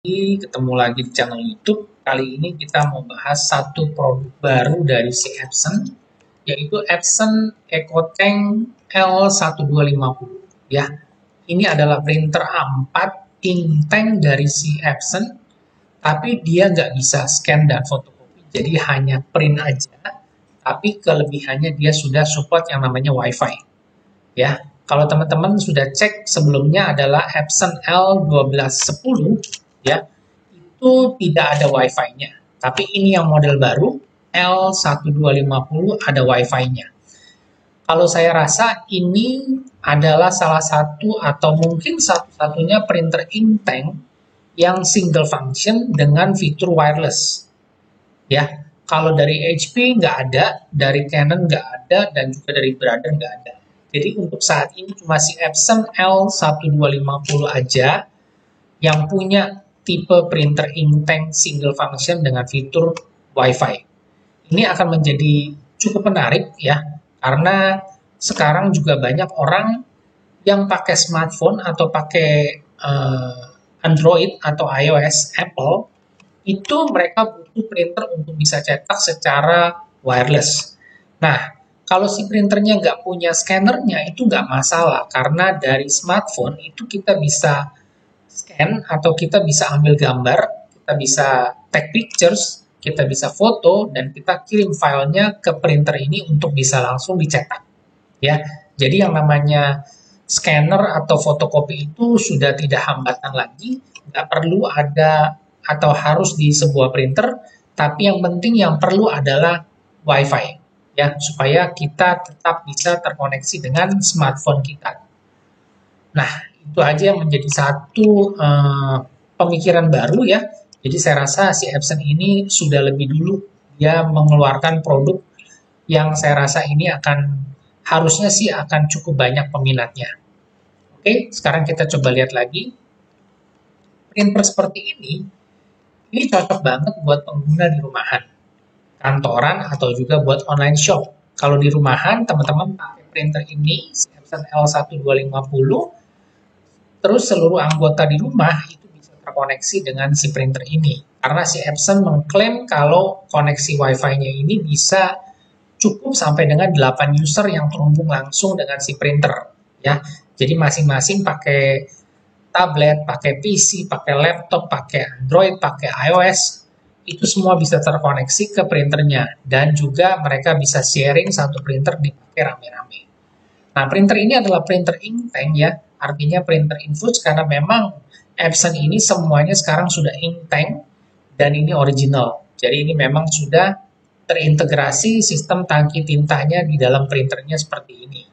Ketemu lagi di channel YouTube. Kali ini kita mau bahas satu produk baru dari si Epson, yaitu Epson EcoTank L1250. Ya, ini adalah printer A4 inktank dari si Epson, tapi dia nggak bisa scan dan fotokopi, jadi hanya print aja. Tapi kelebihannya dia sudah support yang namanya WiFi. Ya, kalau teman-teman sudah cek sebelumnya adalah Epson L1210, ya, itu tidak ada Wi-Fi-nya. Tapi ini yang model baru, L1250 ada Wi-Fi-nya. Kalau saya rasa ini adalah salah satu atau mungkin satu-satunya printer inktank yang single function dengan fitur wireless. Ya, kalau dari HP nggak ada, dari Canon nggak ada, dan juga dari Brother nggak ada. Jadi untuk saat ini cuma si Epson L1250 aja yang punya tipe printer inktank single function dengan fitur WiFi. Ini akan menjadi cukup menarik ya, karena sekarang juga banyak orang yang pakai smartphone atau pakai Android atau iOS Apple, itu mereka butuh printer untuk bisa cetak secara wireless. Nah, kalau si printernya nggak punya scannernya itu nggak masalah, karena dari smartphone itu kita bisa scan atau kita bisa ambil gambar, kita bisa take pictures, kita bisa foto, dan kita kirim filenya ke printer ini untuk bisa langsung dicetak. Ya, jadi yang namanya scanner atau fotokopi itu sudah tidak hambatan lagi, nggak perlu ada atau harus di sebuah printer, tapi yang penting yang perlu adalah WiFi, ya, supaya kita tetap bisa terkoneksi dengan smartphone kita. Nah, itu aja yang menjadi satu pemikiran baru ya. Jadi saya rasa si Epson ini sudah lebih dulu dia mengeluarkan produk yang saya rasa ini harusnya sih akan cukup banyak peminatnya. Oke, sekarang kita coba lihat lagi. Printer seperti ini cocok banget buat pengguna di rumahan, kantoran, atau juga buat online shop. Kalau di rumahan, teman-teman pakai printer ini, si Epson L1250, terus seluruh anggota di rumah itu bisa terkoneksi dengan si printer ini. Karena si Epson mengklaim kalau koneksi Wi-Fi-nya ini bisa cukup sampai dengan 8 user yang terhubung langsung dengan si printer. Ya, jadi masing-masing pakai tablet, pakai PC, pakai laptop, pakai Android, pakai iOS, itu semua bisa terkoneksi ke printernya. Dan juga mereka bisa sharing satu printer dipakai rame-rame. Nah, printer ini adalah printer inktank ya, artinya printer infus karena memang Epson ini semuanya sekarang sudah inktank dan ini original. Jadi ini memang sudah terintegrasi sistem tangki tintanya di dalam printernya seperti ini.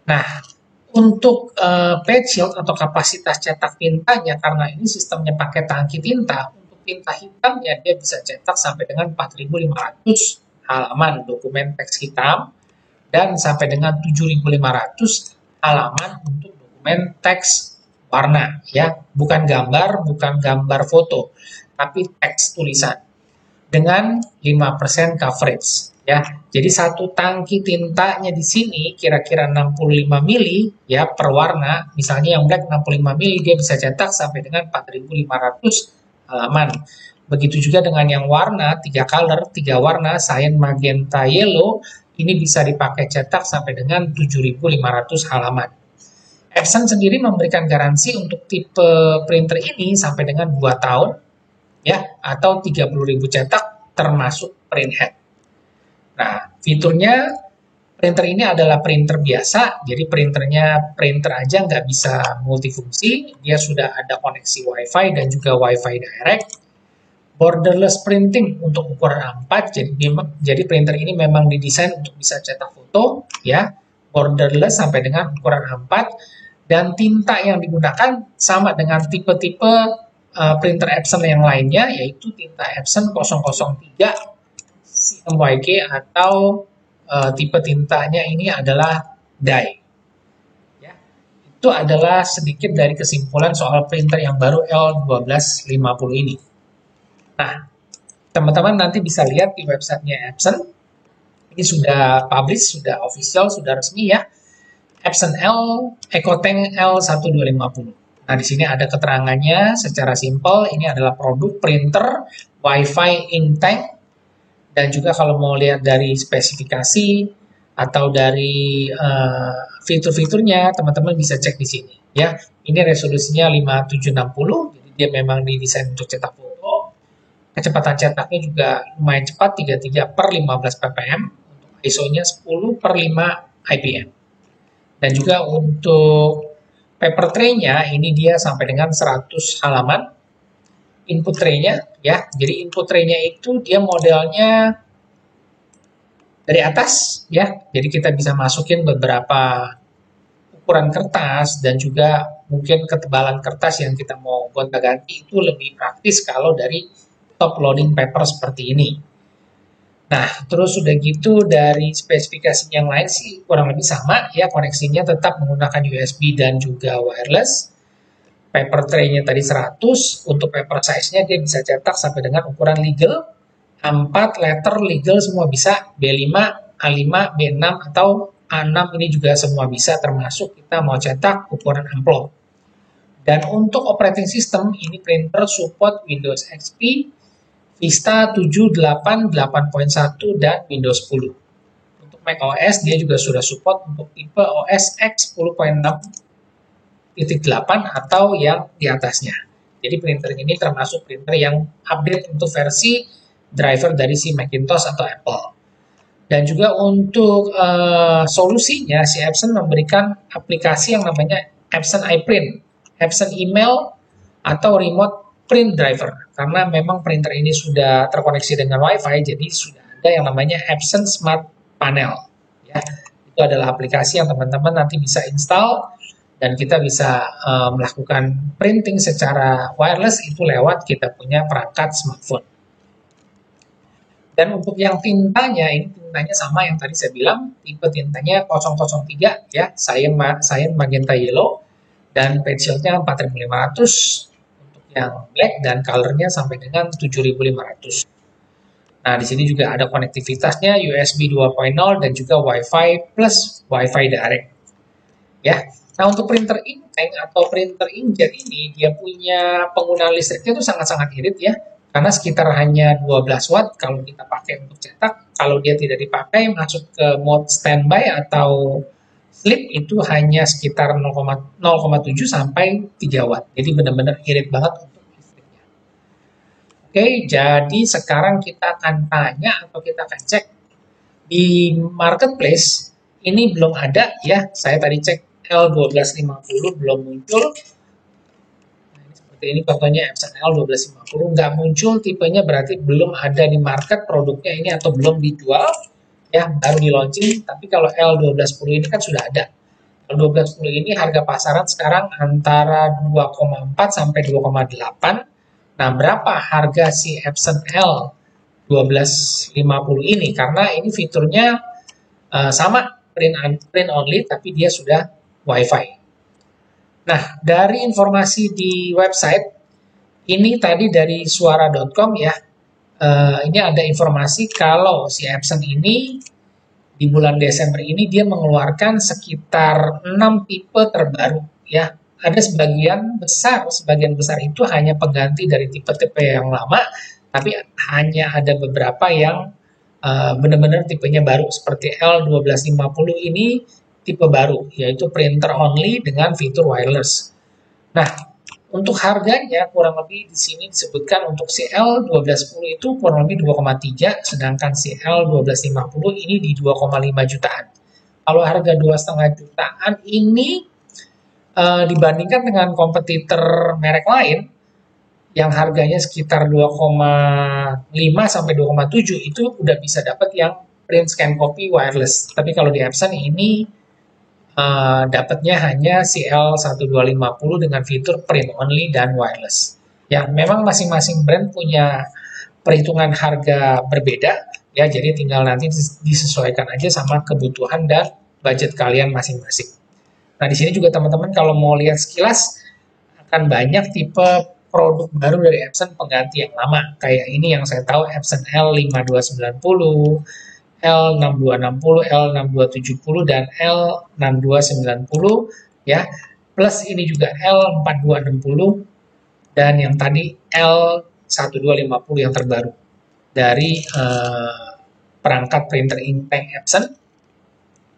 Nah, untuk page yield atau kapasitas cetak tintanya, karena ini sistemnya pakai tangki tinta, untuk tinta hitamnya dia bisa cetak sampai dengan 4.500 halaman dokumen teks hitam, dan sampai dengan 7.500 halaman untuk dokumen teks warna, ya, bukan gambar foto, tapi teks tulisan dengan 5% coverage, ya. Jadi satu tangki tintanya di sini kira-kira 65 mili ya per warna. Misalnya yang black 65 mili, dia bisa cetak sampai dengan 4.500 halaman. Begitu juga dengan yang warna 3 color, 3 warna, cyan, magenta, yellow, ini bisa dipakai cetak sampai dengan 7.500 halaman. Epson sendiri memberikan garansi untuk tipe printer ini sampai dengan 2 tahun ya, atau 30.000 cetak termasuk print head. Nah, fiturnya printer ini adalah printer biasa, jadi printer aja nggak bisa multifungsi, dia sudah ada koneksi WiFi dan juga WiFi direct. Borderless printing untuk ukuran A4, jadi printer ini memang didesain untuk bisa cetak foto, ya, borderless sampai dengan ukuran A4, dan tinta yang digunakan sama dengan tipe-tipe printer Epson yang lainnya, yaitu tinta Epson 003 CMYK atau tipe tintanya ini adalah dye. Ya, itu adalah sedikit dari kesimpulan soal printer yang baru L1250 ini. Nah, teman-teman nanti bisa lihat di websitenya Epson. Ini sudah publish, sudah official, sudah resmi ya. Epson EcoTank L1250. Nah, di sini ada keterangannya secara simpel. Ini adalah produk printer Wi-Fi Inktank. Dan juga kalau mau lihat dari spesifikasi atau dari fitur-fiturnya, teman-teman bisa cek di sini. Ya, ini resolusinya 5760, jadi dia memang didesain untuk cetak foto. Kecepatan cetaknya juga lumayan cepat, 33 per 15 ppm. Untuk ISO-nya 10 per 5 IPM. Dan juga untuk paper tray-nya, ini dia sampai dengan 100 halaman. Input tray-nya, ya. Jadi input tray-nya itu dia modelnya dari atas, ya. Jadi kita bisa masukin beberapa ukuran kertas dan juga mungkin ketebalan kertas yang kita mau gonta-ganti itu lebih praktis kalau dari top loading paper seperti ini. Nah, terus udah gitu dari spesifikasi yang lain sih kurang lebih sama ya, koneksinya tetap menggunakan USB dan juga wireless. Paper tray-nya tadi 100, untuk paper size-nya dia bisa cetak sampai dengan ukuran legal, 4 letter legal semua bisa, B5, A5, B6 atau A6 ini juga semua bisa, termasuk kita mau cetak ukuran amplop. Dan untuk operating system, ini printer support Windows XP, Vista 7, 8, 8.1, dan Windows 10. Untuk macOS, dia juga sudah support untuk tipe OS X 10.6.8 atau yang di atasnya. Jadi printer ini termasuk printer yang update untuk versi driver dari si Macintosh atau Apple. Dan juga untuk solusinya, si Epson memberikan aplikasi yang namanya Epson iPrint, Epson Email, atau Remote Print Driver. Karena memang printer ini sudah terkoneksi dengan Wi-Fi, jadi sudah ada yang namanya Epson Smart Panel. Ya, itu adalah aplikasi yang teman-teman nanti bisa install, dan kita bisa melakukan printing secara wireless itu lewat kita punya perangkat smartphone. Dan untuk yang tintanya, ini tintanya sama yang tadi saya bilang, tipe tintanya 003 ya, cyan magenta yellow, dan pensilnya 4500 untuk yang black, dan colornya sampai dengan 7500. Nah, di sini juga ada konektivitasnya USB 2.0 dan juga Wi-Fi plus Wi-Fi direct. Ya. Nah, untuk printer inktank atau printer inkjet ini, dia punya penggunaan listriknya itu sangat-sangat irit ya. Karena sekitar hanya 12 watt kalau kita pakai untuk cetak. Kalau dia tidak dipakai, masuk ke mode standby atau sleep, itu hanya sekitar 0,7 sampai 3 watt. Jadi benar-benar irit banget untuk listriknya. Oke, jadi sekarang kita akan tanya atau kita akan cek di marketplace. Ini belum ada ya, saya tadi cek L1250 belum muncul. Ini contohnya Epson L1250 nggak muncul tipenya, berarti belum ada di market produknya ini atau belum dijual ya, baru di launching. Tapi kalau L1210 ini kan sudah ada. L1210 ini harga pasaran sekarang antara 2,4 sampai 2,8. Nah, berapa harga si Epson L1250 ini? Karena ini fiturnya sama, print only, tapi dia sudah Wi-Fi. Nah, dari informasi di website, ini tadi dari suara.com ya, ini ada informasi kalau si Epson ini di bulan Desember ini dia mengeluarkan sekitar 6 tipe terbaru ya. Ada sebagian besar itu hanya pengganti dari tipe-tipe yang lama, tapi hanya ada beberapa yang benar-benar tipenya baru, seperti L1250 ini tipe baru, yaitu printer only dengan fitur wireless. Nah, untuk harganya kurang lebih di sini disebutkan untuk si L1210 itu kurang lebih 2,3, sedangkan si L1250 ini di 2,5 jutaan. Kalau harga 2,5 jutaan ini dibandingkan dengan kompetitor merek lain yang harganya sekitar 2,5 sampai 2,7 itu udah bisa dapat yang print scan copy wireless. Tapi kalau di Epson ini dapatnya hanya si L1250 dengan fitur print only dan wireless. Ya, memang masing-masing brand punya perhitungan harga berbeda ya, jadi tinggal nanti disesuaikan aja sama kebutuhan dan budget kalian masing-masing. Nah, di sini juga teman-teman kalau mau lihat sekilas akan banyak tipe produk baru dari Epson pengganti yang lama. Kayak ini yang saya tahu Epson L5290, L6260, L6270, dan L6290 ya. plus ini juga L4260, dan yang tadi L1250 yang terbaru dari perangkat printer Inktank Epson.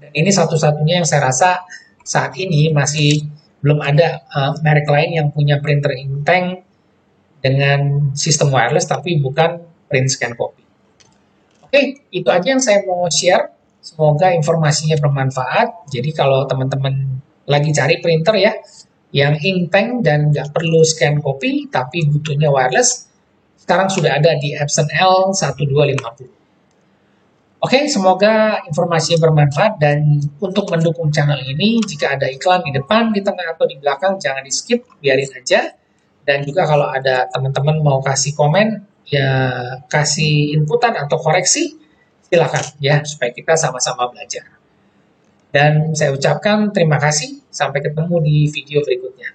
Dan ini satu-satunya yang saya rasa saat ini masih belum ada merek lain yang punya printer Inktank dengan sistem wireless tapi bukan print scan copy. Oke, itu aja yang saya mau share. Semoga informasinya bermanfaat. Jadi kalau teman-teman lagi cari printer ya, yang Inktank dan nggak perlu scan copy, tapi butuhnya wireless, sekarang sudah ada di Epson L1250. Oke, semoga informasinya bermanfaat, dan untuk mendukung channel ini, jika ada iklan di depan, di tengah, atau di belakang, jangan di skip, biarin aja. Dan juga kalau ada teman-teman mau kasih komen, ya kasih inputan atau koreksi, silakan ya, supaya kita sama-sama belajar. Dan saya ucapkan terima kasih, sampai ketemu di video berikutnya.